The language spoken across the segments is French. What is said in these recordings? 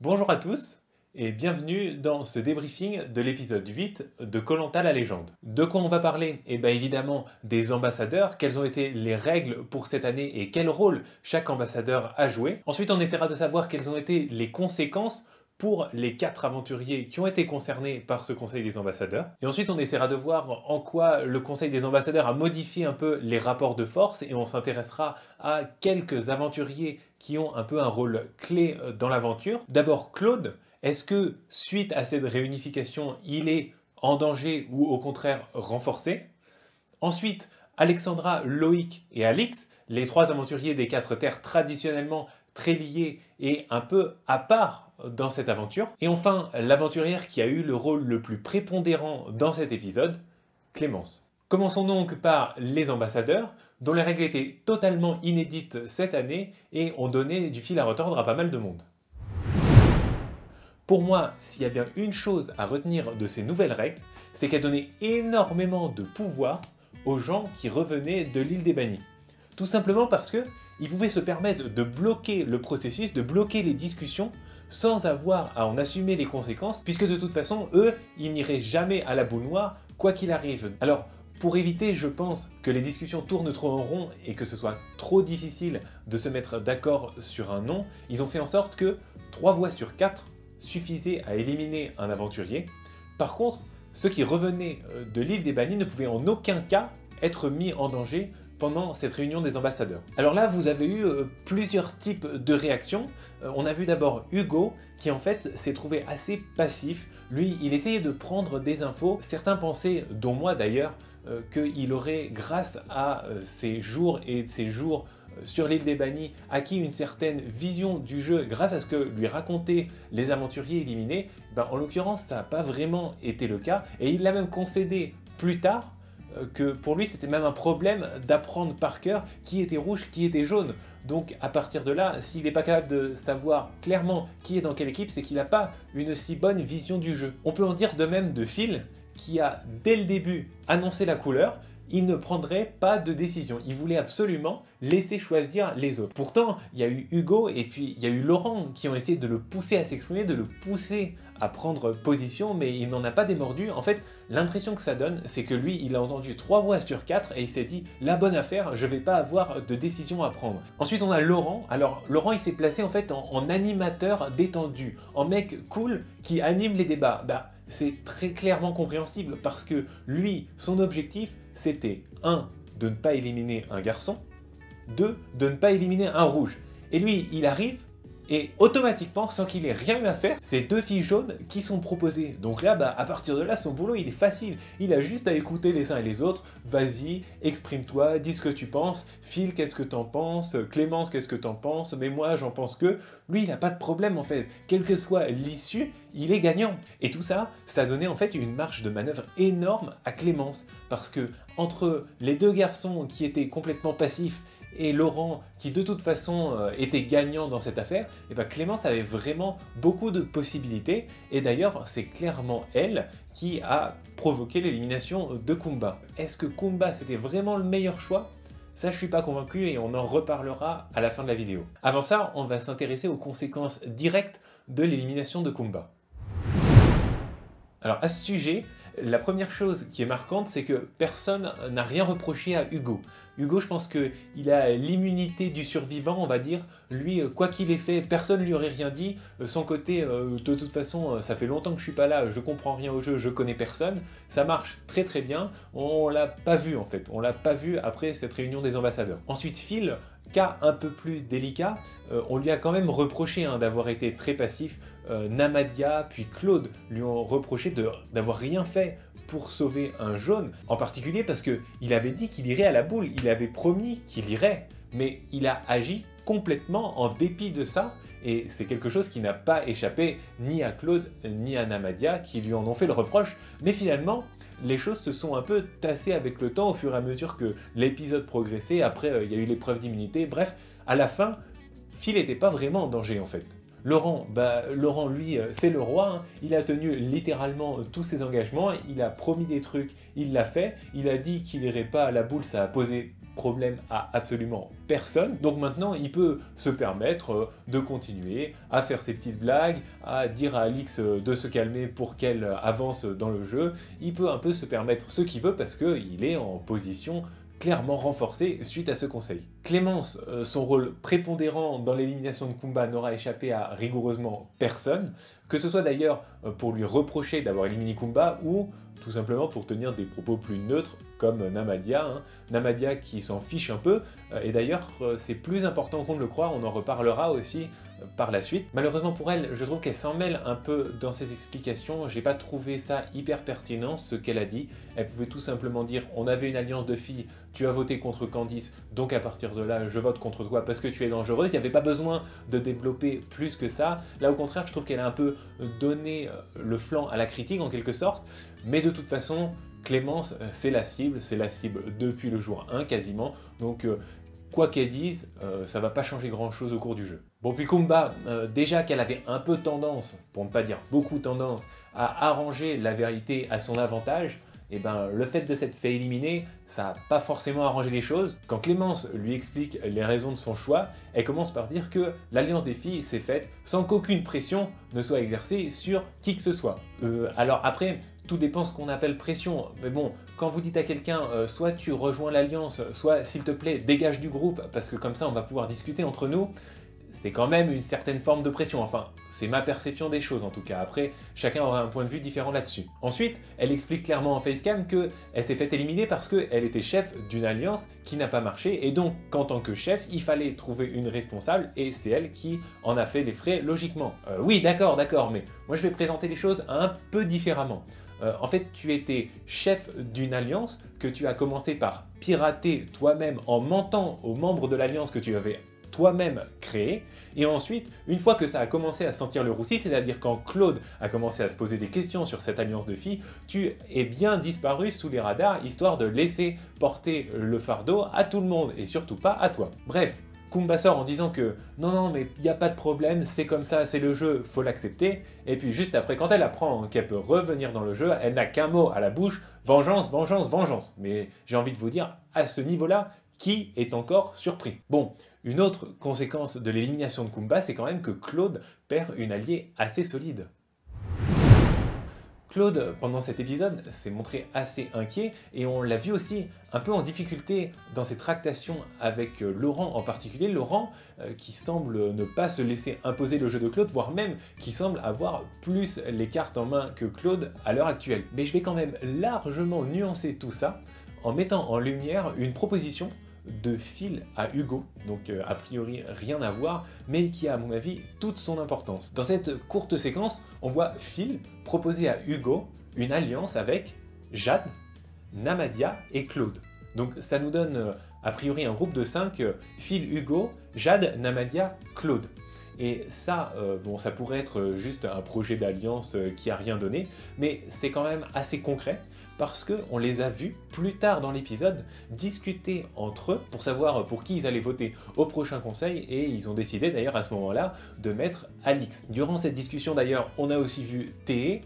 Bonjour à tous et bienvenue dans ce débriefing de l'épisode 8 de Koh Lanta la légende. De quoi on va parler? Eh bien évidemment des ambassadeurs, quelles ont été les règles pour cette année et quel rôle chaque ambassadeur a joué. Ensuite on essaiera de savoir quelles ont été les conséquences pour les 4 aventuriers qui ont été concernés par ce Conseil des ambassadeurs. Et ensuite, on essaiera de voir en quoi le Conseil des ambassadeurs a modifié un peu les rapports de force et on s'intéressera à quelques aventuriers qui ont un peu un rôle clé dans l'aventure. D'abord, Claude, est-ce que suite à cette réunification, il est en danger ou au contraire renforcé? Ensuite, Alexandra, Loïc et Alix, les 3 aventuriers des 4 terres traditionnellement très liés et un peu à part dans cette aventure. Et enfin, l'aventurière qui a eu le rôle le plus prépondérant dans cet épisode, Clémence. Commençons donc par les ambassadeurs, dont les règles étaient totalement inédites cette année et ont donné du fil à retordre à pas mal de monde. Pour moi, s'il y a bien une chose à retenir de ces nouvelles règles, c'est qu'elles donnaient énormément de pouvoir aux gens qui revenaient de l'île des bannis. Tout simplement parce que ils pouvaient se permettre de bloquer le processus, de bloquer les discussions sans avoir à en assumer les conséquences, puisque de toute façon, eux, ils n'iraient jamais à la boule noire, quoi qu'il arrive. Alors, pour éviter, je pense, que les discussions tournent trop en rond et que ce soit trop difficile de se mettre d'accord sur un nom, ils ont fait en sorte que 3 voix sur 4 suffisaient à éliminer un aventurier. Par contre, ceux qui revenaient de l'île des bannis ne pouvaient en aucun cas être mis en danger pendant cette réunion des ambassadeurs. Alors là, vous avez eu plusieurs types de réactions. On a vu d'abord Hugo, qui en fait s'est trouvé assez passif. Lui, il essayait de prendre des infos. Certains pensaient, dont moi d'ailleurs, qu'il aurait, grâce à ses jours et ses jours sur l'île des bannis, acquis une certaine vision du jeu grâce à ce que lui racontaient les aventuriers éliminés. En l'occurrence, ça n'a pas vraiment été le cas. Et il l'a même concédé plus tard, que pour lui c'était même un problème d'apprendre par cœur qui était rouge, qui était jaune. Donc à partir de là, s'il n'est pas capable de savoir clairement qui est dans quelle équipe, c'est qu'il n'a pas une si bonne vision du jeu. On peut en dire de même de Phil, qui a dès le début annoncé la couleur. Il ne prendrait pas de décision. Il voulait absolument laisser choisir les autres. Pourtant, il y a eu Hugo et puis il y a eu Laurent qui ont essayé de le pousser à s'exprimer, de le pousser à prendre position, mais il n'en a pas démordu. En fait, l'impression que ça donne, c'est que lui, il a entendu 3 voix sur 4 et il s'est dit « la bonne affaire, je vais pas avoir de décision à prendre ». Ensuite, on a Laurent. Alors, Laurent, il s'est placé en fait en animateur détendu, en mec cool qui anime les débats. C'est très clairement compréhensible parce que lui, son objectif, c'était 1. De ne pas éliminer un garçon, 2. De ne pas éliminer un rouge. Et lui, il arrive et automatiquement, sans qu'il ait rien eu à faire, c'est 2 filles jaunes qui sont proposées. Donc là, à partir de là, son boulot, il est facile. Il a juste à écouter les uns et les autres. Vas-y, exprime-toi, dis ce que tu penses. Phil, qu'est-ce que t'en penses? Clémence, qu'est-ce que t'en penses? Mais moi, j'en pense que... Lui, il n'a pas de problème, en fait. Quelle que soit l'issue, il est gagnant. Et tout ça, ça donnait en fait une marge de manœuvre énorme à Clémence. Parce que entre les 2 garçons qui étaient complètement passifs et Laurent, qui de toute façon était gagnant dans cette affaire, et Clémence avait vraiment beaucoup de possibilités, et d'ailleurs c'est clairement elle qui a provoqué l'élimination de Kumba. Est-ce que Kumba c'était vraiment le meilleur choix? Ça je suis pas convaincu et on en reparlera à la fin de la vidéo. Avant ça, on va s'intéresser aux conséquences directes de l'élimination de Kumba. Alors à ce sujet, la première chose qui est marquante, c'est que personne n'a rien reproché à Hugo. Hugo, je pense qu'il a l'immunité du survivant, on va dire. Lui, quoi qu'il ait fait, personne ne lui aurait rien dit. Son côté, de toute façon, ça fait longtemps que je suis pas là, je comprends rien au jeu, je connais personne. Ça marche très très bien. On l'a pas vu en fait. On l'a pas vu après cette réunion des ambassadeurs. Ensuite, Phil, cas un peu plus délicat, on lui a quand même reproché d'avoir été très passif. Namadia puis Claude lui ont reproché d'avoir rien fait pour sauver un jaune, en particulier parce qu'il avait dit qu'il irait à la boule, il avait promis qu'il irait, mais il a agi complètement en dépit de ça, et c'est quelque chose qui n'a pas échappé ni à Claude ni à Namadia qui lui en ont fait le reproche, mais finalement les choses se sont un peu tassées avec le temps au fur et à mesure que l'épisode progressait. Après il y a eu l'épreuve d'immunité, bref, à la fin, Phil n'était pas vraiment en danger en fait. Laurent, Laurent lui, c'est le roi, il a tenu littéralement tous ses engagements, il a promis des trucs, il l'a fait, il a dit qu'il n'irait pas à la boule, ça a posé problème à absolument personne. Donc maintenant, il peut se permettre de continuer à faire ses petites blagues, à dire à Alix de se calmer pour qu'elle avance dans le jeu. Il peut un peu se permettre ce qu'il veut parce qu'il est en position clairement renforcée suite à ce conseil. Clémence, son rôle prépondérant dans l'élimination de Kumba n'aura échappé à rigoureusement personne, que ce soit d'ailleurs pour lui reprocher d'avoir éliminé Kumba ou tout simplement pour tenir des propos plus neutres comme Namadia. Namadia qui s'en fiche un peu, et d'ailleurs c'est plus important qu'on ne le croit, on en reparlera aussi par la suite. Malheureusement pour elle, je trouve qu'elle s'en mêle un peu dans ses explications, j'ai pas trouvé ça hyper pertinent ce qu'elle a dit. Elle pouvait tout simplement dire on avait une alliance de filles, tu as voté contre Candice, donc à partir de là je vote contre toi parce que tu es dangereuse. Il n'y avait pas besoin de développer plus que ça. Là au contraire, je trouve qu'elle a un peu donné le flanc à la critique en quelque sorte, mais de toute façon Clémence, c'est la cible depuis le jour 1 quasiment, donc quoi qu'elle dise, ça va pas changer grand chose au cours du jeu. Bon, puis Kumba, déjà qu'elle avait un peu tendance, pour ne pas dire beaucoup tendance, à arranger la vérité à son avantage, et ben le fait de s'être fait éliminer, ça n'a pas forcément arrangé les choses. Quand Clémence lui explique les raisons de son choix, elle commence par dire que l'alliance des filles s'est faite sans qu'aucune pression ne soit exercée sur qui que ce soit. Alors après, tout dépend ce qu'on appelle pression, mais bon, quand vous dites à quelqu'un soit tu rejoins l'alliance, soit s'il te plaît dégage du groupe, parce que comme ça on va pouvoir discuter entre nous, c'est quand même une certaine forme de pression, enfin c'est ma perception des choses en tout cas, après chacun aura un point de vue différent là-dessus. Ensuite, elle explique clairement en facecam qu'elle s'est fait éliminer parce qu'elle était chef d'une alliance qui n'a pas marché, et donc qu'en tant que chef, il fallait trouver une responsable, et c'est elle qui en a fait les frais logiquement. Oui d'accord, mais moi je vais présenter les choses un peu différemment. En fait, tu étais chef d'une alliance que tu as commencé par pirater toi-même en mentant aux membres de l'alliance que tu avais toi-même créé, et ensuite, une fois que ça a commencé à sentir le roussi, c'est-à-dire quand Claude a commencé à se poser des questions sur cette alliance de filles, tu es bien disparu sous les radars, histoire de laisser porter le fardeau à tout le monde, et surtout pas à toi. Bref, Kumba sort en disant que non mais il n'y a pas de problème, c'est comme ça, c'est le jeu, faut l'accepter, et puis juste après, quand elle apprend qu'elle peut revenir dans le jeu, elle n'a qu'un mot à la bouche, vengeance, vengeance, vengeance. Mais j'ai envie de vous dire, à ce niveau-là, qui est encore surpris? Bon, une autre conséquence de l'élimination de Kumba, c'est quand même que Claude perd une alliée assez solide. Claude, pendant cet épisode, s'est montré assez inquiet, et on l'a vu aussi un peu en difficulté dans ses tractations avec Laurent en particulier. Laurent qui semble ne pas se laisser imposer le jeu de Claude, voire même qui semble avoir plus les cartes en main que Claude à l'heure actuelle. Mais je vais quand même largement nuancer tout ça en mettant en lumière une proposition de Phil à Hugo, donc a priori rien à voir, mais qui a à mon avis toute son importance. Dans cette courte séquence, on voit Phil proposer à Hugo une alliance avec Jade, Namadia et Claude. Donc ça nous donne a priori un groupe de 5, Phil, Hugo, Jade, Namadia, Claude. Et ça, bon, ça pourrait être juste un projet d'alliance qui a rien donné, mais c'est quand même assez concret, parce qu'on les a vus plus tard dans l'épisode discuter entre eux pour savoir pour qui ils allaient voter au prochain conseil, et ils ont décidé d'ailleurs à ce moment-là de mettre Alix. Durant cette discussion d'ailleurs, on a aussi vu Théé,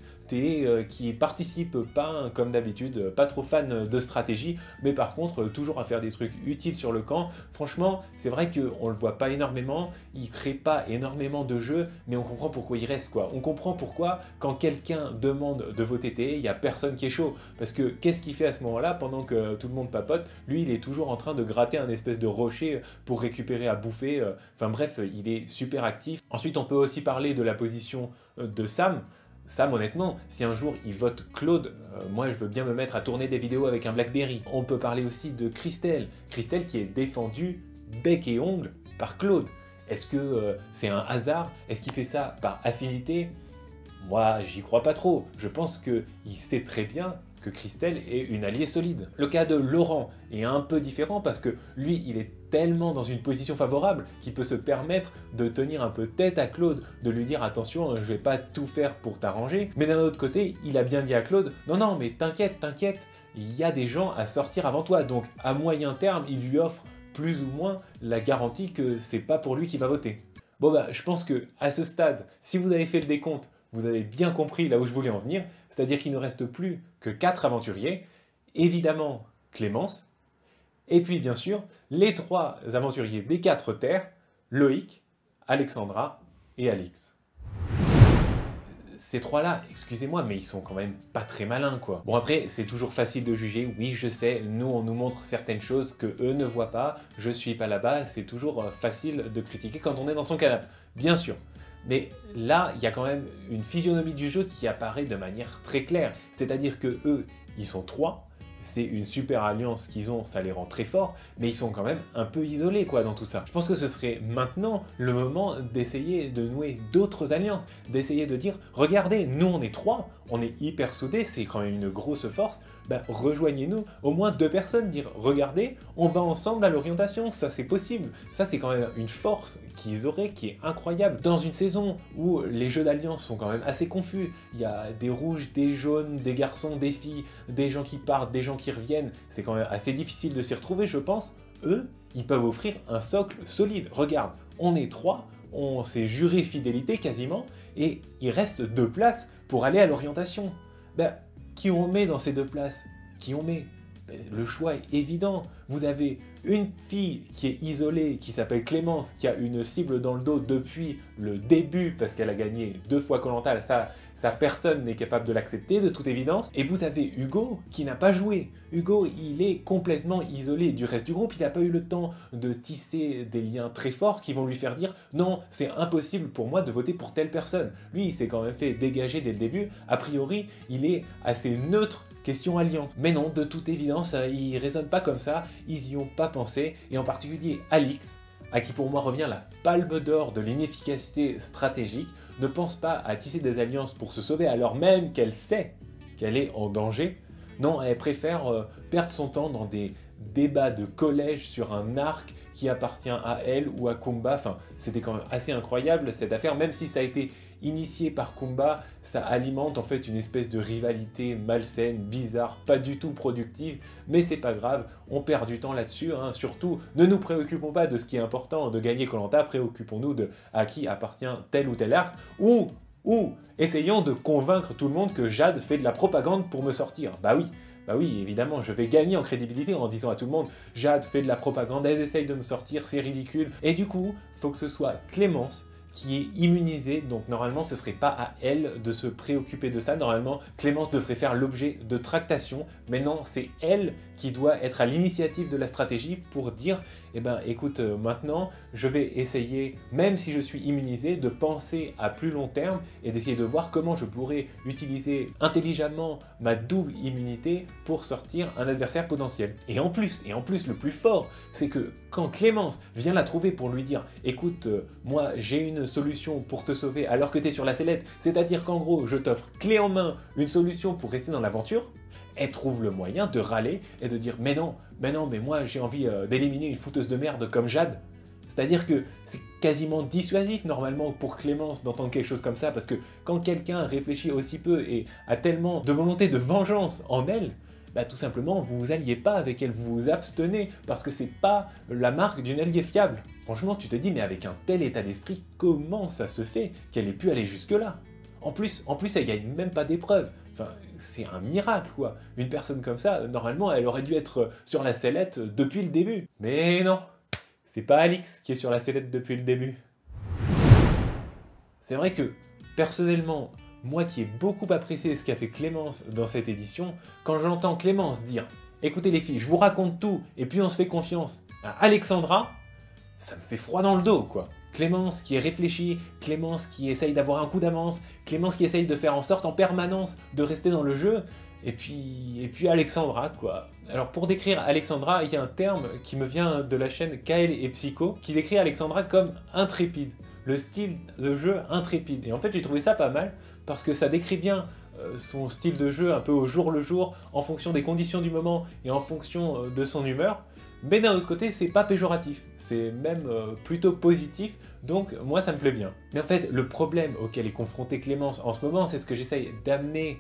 qui participe pas comme d'habitude, pas trop fan de stratégie, mais par contre toujours à faire des trucs utiles sur le camp. Franchement, c'est vrai qu'on le voit pas énormément, il crée pas énormément de jeux, mais on comprend pourquoi il reste quoi. On comprend pourquoi quand quelqu'un demande de voter Théé, il y a personne qui est chaud, parce que qu'est-ce qu'il fait à ce moment-là pendant que tout le monde papote? Lui, il est toujours en train de gratter un espèce de rocher pour récupérer à bouffer, enfin bref, il est super actif. Ensuite, on peut aussi parler de la position de Sam. Sam, honnêtement, si un jour il vote Claude, moi je veux bien me mettre à tourner des vidéos avec un Blackberry. On peut parler aussi de Christelle. Christelle qui est défendue bec et ongle par Claude. Est-ce que c'est un hasard? Est-ce qu'il fait ça par affinité? Moi, j'y crois pas trop. Je pense qu'il sait très bien que Christelle est une alliée solide. Le cas de Laurent est un peu différent parce que lui, il est tellement dans une position favorable qu'il peut se permettre de tenir un peu tête à Claude, de lui dire attention, je vais pas tout faire pour t'arranger. Mais d'un autre côté, il a bien dit à Claude, non mais t'inquiète, il y a des gens à sortir avant toi. Donc à moyen terme, il lui offre plus ou moins la garantie que c'est pas pour lui qu'il va voter. Bon bah, je pense que à ce stade, si vous avez fait le décompte, vous avez bien compris là où je voulais en venir, c'est-à-dire qu'il ne reste plus que 4 aventuriers, évidemment Clémence, Et puis bien sûr, les 3 aventuriers des 4 terres, Loïc, Alexandra et Alix. Ces 3-là, excusez-moi, mais ils sont quand même pas très malins, quoi. Bon, après, c'est toujours facile de juger, oui, je sais, nous, on nous montre certaines choses que eux ne voient pas, je suis pas là-bas, c'est toujours facile de critiquer quand on est dans son canapé, bien sûr. Mais là, il y a quand même une physionomie du jeu qui apparaît de manière très claire, c'est-à-dire que eux, ils sont 3, c'est une super alliance qu'ils ont, ça les rend très forts, mais ils sont quand même un peu isolés quoi dans tout ça. Je pense que ce serait maintenant le moment d'essayer de nouer d'autres alliances, d'essayer de dire, regardez, nous on est 3, on est hyper soudés, c'est quand même une grosse force, ben, rejoignez-nous, au moins 2 personnes, dire, regardez, on va ensemble à l'orientation, ça c'est possible, ça c'est quand même une force qu'ils auraient qui est incroyable. Dans une saison où les jeux d'alliance sont quand même assez confus, il y a des rouges, des jaunes, des garçons, des filles, des gens qui partent, des gens qui reviennent, c'est quand même assez difficile de s'y retrouver je pense, eux, ils peuvent offrir un socle solide. Regarde, on est 3, on s'est juré fidélité quasiment, et il reste 2 places pour aller à l'orientation. Ben, qui on met dans ces 2 places? Qui on met? Ben, le choix est évident. Vous avez une fille qui est isolée, qui s'appelle Clémence, qui a une cible dans le dos depuis le début, parce qu'elle a gagné 2 fois Koh Lanta, ça personne n'est capable de l'accepter de toute évidence. Et vous avez Hugo qui n'a pas joué. Hugo, il est complètement isolé du reste du groupe, il n'a pas eu le temps de tisser des liens très forts qui vont lui faire dire « Non, c'est impossible pour moi de voter pour telle personne ». Lui, il s'est quand même fait dégager dès le début. A priori, il est assez neutre question alliance. Mais non, de toute évidence, il raisonne pas comme ça, ils y ont pas pensé, et en particulier Alix, à qui pour moi revient la palme d'or de l'inefficacité stratégique, ne pense pas à tisser des alliances pour se sauver alors même qu'elle sait qu'elle est en danger. Non, elle préfère perdre son temps dans des débats de collège sur un arc qui appartient à elle ou à Kumba. Enfin, c'était quand même assez incroyable cette affaire, même si ça a été initié par Kumba, ça alimente en fait une espèce de rivalité malsaine, bizarre, pas du tout productive, mais c'est pas grave, on perd du temps là-dessus, hein. Surtout, ne nous préoccupons pas de ce qui est important, de gagner Koh Lanta, préoccupons-nous de à qui appartient tel ou tel arc, ou essayons de convaincre tout le monde que Jade fait de la propagande pour me sortir. Bah oui, évidemment, je vais gagner en crédibilité en disant à tout le monde « Jade fait de la propagande, elle essaye de me sortir, c'est ridicule ». Et du coup, il faut que ce soit Clémence qui est immunisée, donc normalement ce serait pas à elle de se préoccuper de ça, normalement Clémence devrait faire l'objet de tractations, mais non, c'est elle qui doit être à l'initiative de la stratégie pour dire eh ben écoute, maintenant je vais essayer, même si je suis immunisé, de penser à plus long terme et d'essayer de voir comment je pourrais utiliser intelligemment ma double immunité pour sortir un adversaire potentiel. Et en plus, le plus fort, c'est que quand Clémence vient la trouver pour lui dire écoute, moi j'ai une solution pour te sauver alors que tu es sur la sellette, c'est-à-dire qu'en gros je t'offre clé en main une solution pour rester dans l'aventure, elle trouve le moyen de râler et de dire mais non, mais moi j'ai envie d'éliminer une fouteuse de merde comme Jade. C'est-à-dire que c'est quasiment dissuasif normalement pour Clémence d'entendre quelque chose comme ça, parce que quand quelqu'un réfléchit aussi peu et a tellement de volonté de vengeance en elle, bah tout simplement vous vous alliez pas avec elle, vous vous abstenez, parce que c'est pas la marque d'une alliée fiable. Franchement tu te dis mais avec un tel état d'esprit, comment ça se fait qu'elle ait pu aller jusque là? En plus elle gagne même pas d'épreuve. Enfin, c'est un miracle quoi. Une personne comme ça, normalement elle aurait dû être sur la sellette depuis le début. Mais non, c'est pas Alix qui est sur la sellette depuis le début. C'est vrai que, personnellement, moi qui ai beaucoup apprécié ce qu'a fait Clémence dans cette édition, quand j'entends Clémence dire « Écoutez les filles, je vous raconte tout, et puis on se fait confiance à Alexandra », ça me fait froid dans le dos, quoi. Clémence qui est réfléchie, Clémence qui essaye d'avoir un coup d'avance, Clémence qui essaye de faire en sorte en permanence de rester dans le jeu, et puis Alexandra, quoi. Alors pour décrire Alexandra, il y a un terme qui me vient de la chaîne Kael et Psycho, qui décrit Alexandra comme intrépide, le style de jeu intrépide. Et en fait j'ai trouvé ça pas mal, parce que ça décrit bien son style de jeu un peu au jour le jour, en fonction des conditions du moment et en fonction de son humeur. Mais d'un autre côté, c'est pas péjoratif, c'est même plutôt positif, donc moi ça me plaît bien. Mais en fait, le problème auquel est confrontée Clémence en ce moment, c'est ce que j'essaye d'amener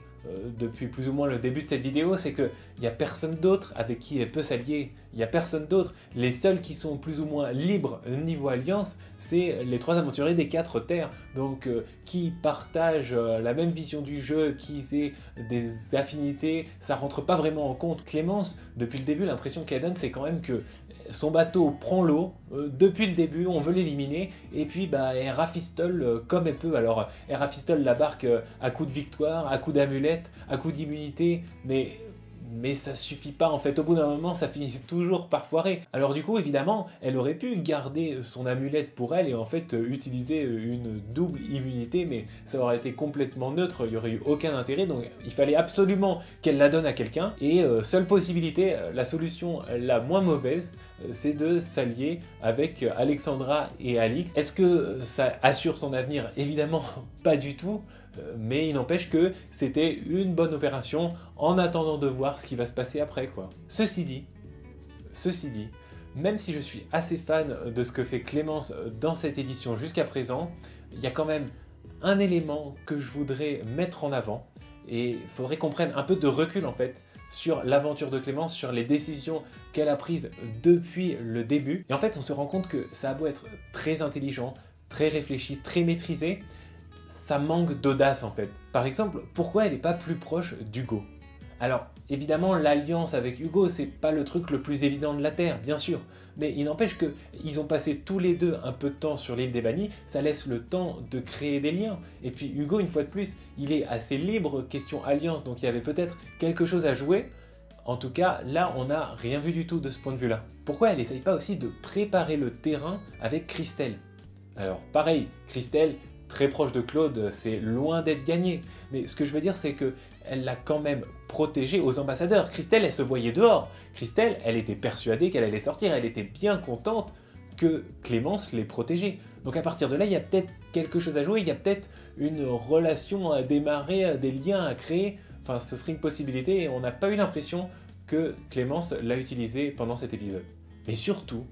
depuis plus ou moins le début de cette vidéo, c'est qu'il n'y a personne d'autre avec qui elle peut s'allier. Il n'y a personne d'autre. Les seuls qui sont plus ou moins libres niveau alliance, c'est les 3 aventuriers des 4 terres. Donc qui partagent la même vision du jeu, qui aient des affinités, ça rentre pas vraiment en compte. Clémence, depuis le début, l'impression qu'elle donne, c'est quand même que son bateau prend l'eau, depuis le début, on veut l'éliminer, et puis bah, elle rafistole comme elle peut. Alors, elle rafistole la barque à coups de victoire, à coups d'amulette, à coups d'immunité, mais ça suffit pas en fait. Au bout d'un moment, ça finit toujours par foirer. Alors du coup, évidemment, elle aurait pu garder son amulette pour elle et en fait utiliser une double immunité, mais ça aurait été complètement neutre, il n'y aurait eu aucun intérêt, donc il fallait absolument qu'elle la donne à quelqu'un. Et seule possibilité, la solution la moins mauvaise, c'est de s'allier avec Alexandra et Alix. Est-ce que ça assure son avenir? Évidemment, pas du tout. Mais il n'empêche que c'était une bonne opération en attendant de voir ce qui va se passer après, quoi. Ceci dit, même si je suis assez fan de ce que fait Clémence dans cette édition jusqu'à présent, il y a quand même un élément que je voudrais mettre en avant, et il faudrait qu'on prenne un peu de recul en fait sur l'aventure de Clémence, sur les décisions qu'elle a prises depuis le début. Et en fait, on se rend compte que ça a beau être très intelligent, très réfléchi, très maîtrisé, ça manque d'audace en fait. Par exemple, pourquoi elle n'est pas plus proche d'Hugo? Alors, évidemment, l'alliance avec Hugo, c'est pas le truc le plus évident de la Terre, bien sûr. Mais il n'empêche qu'ils ont passé tous les deux un peu de temps sur l'île des bannis, ça laisse le temps de créer des liens. Et puis Hugo, une fois de plus, il est assez libre, question alliance, donc il y avait peut-être quelque chose à jouer. En tout cas, là, on n'a rien vu du tout de ce point de vue-là. Pourquoi elle n'essaye pas aussi de préparer le terrain avec Christelle? Alors, pareil, Christelle, très proche de Claude, c'est loin d'être gagné. Mais ce que je veux dire, c'est qu'elle l'a quand même protégée aux ambassadeurs. Christelle, elle se voyait dehors. Christelle, elle était persuadée qu'elle allait sortir. Elle était bien contente que Clémence l'ait protégée. Donc à partir de là, il y a peut-être quelque chose à jouer. Il y a peut-être une relation à démarrer, des liens à créer. Enfin, ce serait une possibilité et on n'a pas eu l'impression que Clémence l'a utilisé pendant cet épisode. Mais surtout,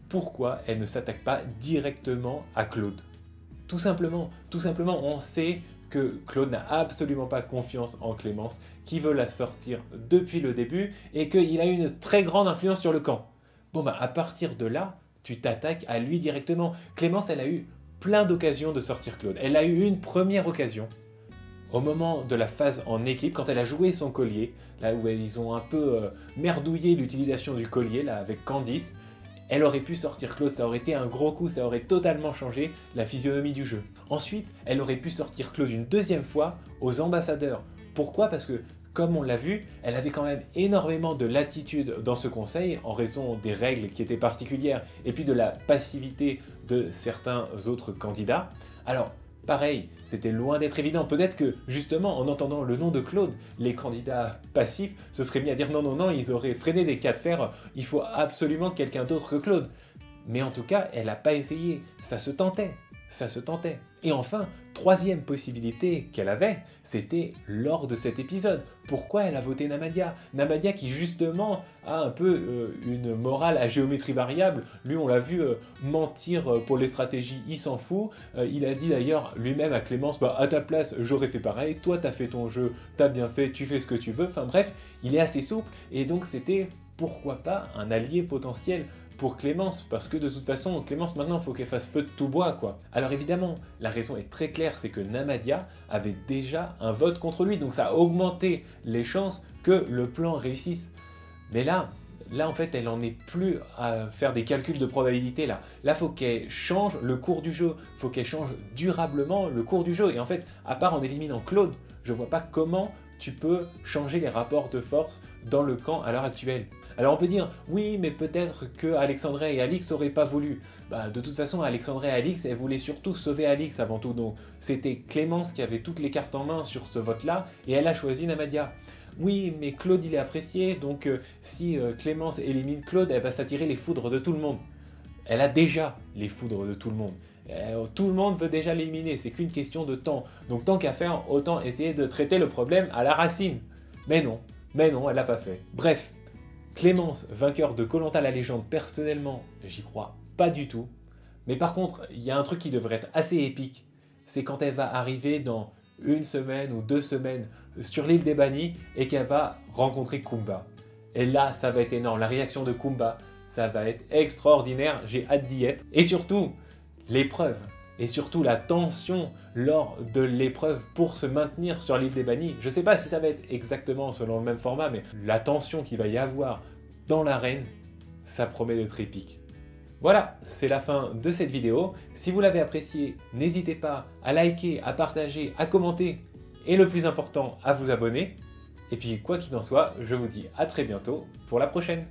pourquoi elle ne s'attaque pas directement à Claude? Tout simplement, on sait que Claude n'a absolument pas confiance en Clémence, qui veut la sortir depuis le début et qu'il a une très grande influence sur le camp. Bon bah à partir de là, tu t'attaques à lui directement. Clémence, elle a eu plein d'occasions de sortir Claude. Elle a eu une première occasion au moment de la phase en équipe, quand elle a joué son collier, là où ils ont un peu merdouillé l'utilisation du collier là avec Candice. Elle aurait pu sortir Claude, ça aurait été un gros coup, ça aurait totalement changé la physionomie du jeu. Ensuite, elle aurait pu sortir Claude une deuxième fois aux ambassadeurs. Pourquoi? Parce que, comme on l'a vu, elle avait quand même énormément de latitude dans ce conseil, en raison des règles qui étaient particulières, et puis de la passivité de certains autres candidats. Alors, pareil, c'était loin d'être évident. Peut-être que, justement, en entendant le nom de Claude, les candidats passifs se seraient mis à dire non, ils auraient freiné des cas de fer, il faut absolument quelqu'un d'autre que Claude. Mais en tout cas, elle n'a pas essayé, ça se tentait. Et enfin, troisième possibilité qu'elle avait, c'était lors de cet épisode. Pourquoi elle a voté Namadia? Namadia qui justement a un peu une morale à géométrie variable. Lui, on l'a vu mentir pour les stratégies, il s'en fout. Il a dit d'ailleurs lui-même à Clémence, bah, à ta place, j'aurais fait pareil. Toi, t'as fait ton jeu, t'as bien fait, tu fais ce que tu veux. Enfin bref, il est assez souple et donc c'était, pourquoi pas, un allié potentiel pour Clémence, parce que de toute façon, Clémence maintenant, il faut qu'elle fasse feu de tout bois, quoi. Alors évidemment, la raison est très claire, c'est que Namadia avait déjà un vote contre lui, donc ça a augmenté les chances que le plan réussisse. Mais là en fait, elle n'en est plus à faire des calculs de probabilité, là. Là, faut qu'elle change le cours du jeu, faut qu'elle change durablement le cours du jeu, et en fait, à part en éliminant Claude, je vois pas comment tu peux changer les rapports de force dans le camp à l'heure actuelle. Alors on peut dire, oui, mais peut-être que Alexandra et Alix n'auraient pas voulu. Bah, de toute façon, Alexandra et Alix, elles voulaient surtout sauver Alix avant tout. Donc c'était Clémence qui avait toutes les cartes en main sur ce vote-là, et elle a choisi Namadia. Oui, mais Claude, il est apprécié, donc si Clémence élimine Claude, elle va s'attirer les foudres de tout le monde. Elle a déjà les foudres de tout le monde. Tout le monde veut déjà l'éliminer, c'est qu'une question de temps. Donc tant qu'à faire, autant essayer de traiter le problème à la racine. Mais non, elle l'a pas fait. Bref, Clémence, vainqueur de Koh-Lanta la légende, personnellement, j'y crois pas du tout. Mais par contre, il y a un truc qui devrait être assez épique, c'est quand elle va arriver dans une semaine ou 2 semaines sur l'île des bannis et qu'elle va rencontrer Kumba. Et là, ça va être énorme. La réaction de Kumba, ça va être extraordinaire. J'ai hâte d'y être. Et surtout, l'épreuve. Et surtout la tension lors de l'épreuve pour se maintenir sur l'île des bannis. Je ne sais pas si ça va être exactement selon le même format, mais la tension qu'il va y avoir dans l'arène, ça promet d'être épique. Voilà, c'est la fin de cette vidéo. Si vous l'avez appréciée, n'hésitez pas à liker, à partager, à commenter et le plus important, à vous abonner. Et puis quoi qu'il en soit, je vous dis à très bientôt pour la prochaine.